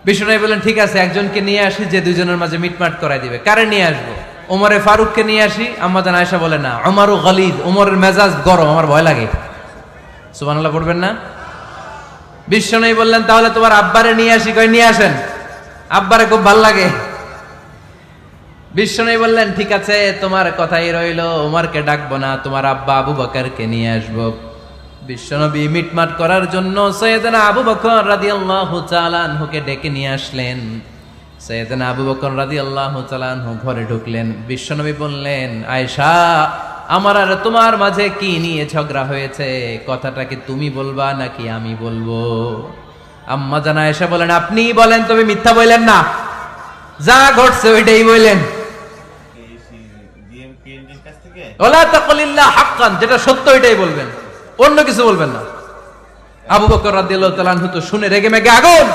বিষ্ণু বললেন ঠিক আছে, একজনকে নিয়ে আসি যে দুইজনের মাঝে মিটমাট করাই দিবে। কারে নিয়ে আসবো? ওমরে ফারুককে নিয়ে আসি। আম্মা জান আয়েশা বলে না, ওমরও গলিদ, ওমরের মেজাজ গরম, আমার ভয় লাগে। সুবহানাল্লাহ পড়বেন না? বিষ্ণু বললেন তাহলে তোমার আব্বারে নিয়ে আসি। কই নিয়ে আসেন, আব্বারে খুব ভাল লাগে। বিষ্ণু বললেন ঠিক আছে, তোমার কথাই রইলো, ওমরকে ডাকবো না, তোমার আব্বা আবু বকরকে নিয়ে আসবো। বিশ্বনবী মিটমাট করার জন্য সৈয়দনা আবু বকর রাদিয়াল্লাহু তাআলা আনহুকে ডেকে নিয়ে আসলেন। সৈয়দনা আবু বকর রাদিয়াল্লাহু তাআলা আনহু ঘরে ঢুকলেন। বিশ্বনবী বললেন, আয়েশা, আমার আর তোমার মাঝে কি নিয়ে ঝগড়া হয়েছে? কথাটা কি তুমি বলবা নাকি আমি বলবো? আম্মা জান আয়েশা বলেন, আপনিই বলেন, তবে মিথ্যা বললেন না, যা ঘটছে ওইটাই বললেন। ওলা তাকুলিল্লা হাক্কান, যেটা সত্য ওইটাই বলবেন, অন্য কিছু বলবেন না। আবু বকর রাদিয়াল্লাহু তাআলা আনহু তো শুনে রেগে মেগে আগুন।